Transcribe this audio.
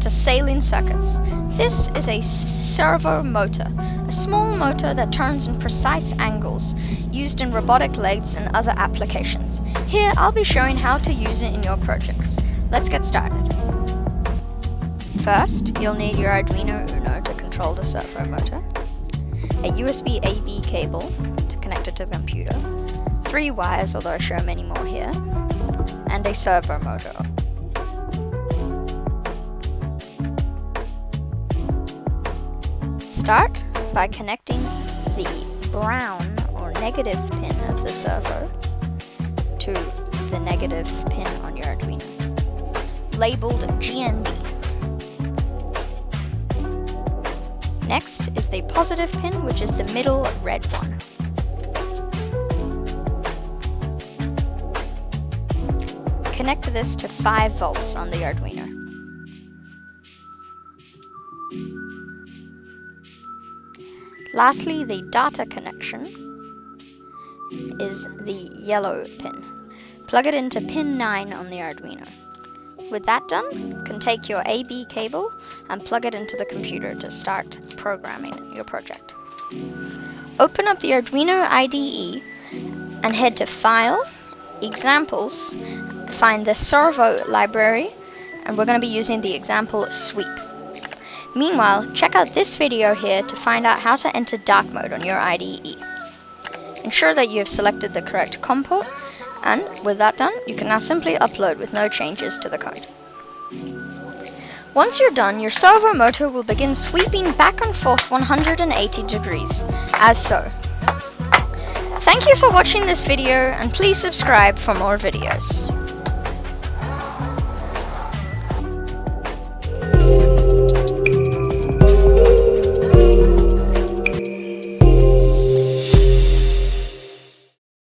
to saline circuits. This is a servo motor, a small motor that turns in precise angles, used in robotic lathes and other applications. Here I'll be showing how to use it in your projects. Let's get started. First, you'll need your Arduino Uno to control the servo motor, a USB AB cable to connect it to the computer, 3 wires, although I show many more here, and a servo motor. Start by connecting the brown or negative pin of the servo to the negative pin on your Arduino, labeled GND. Next is the positive pin, which is the middle red one. Connect this to 5 volts on the Arduino. Lastly, the data connection is the yellow pin. Plug it into pin 9 on the Arduino. With that done, you can take your AB cable and plug it into the computer to start programming your project. Open up the Arduino IDE and head to File, Examples, find the servo library, and we're going to be using the example sweep. Meanwhile, check out this video here to find out how to enter dark mode on your IDE. Ensure that you have selected the correct COM port, and with that done, you can now simply upload with no changes to the code. Once you're done, your servo motor will begin sweeping back and forth 180 degrees, as so. Thank you for watching this video, and please subscribe for more videos.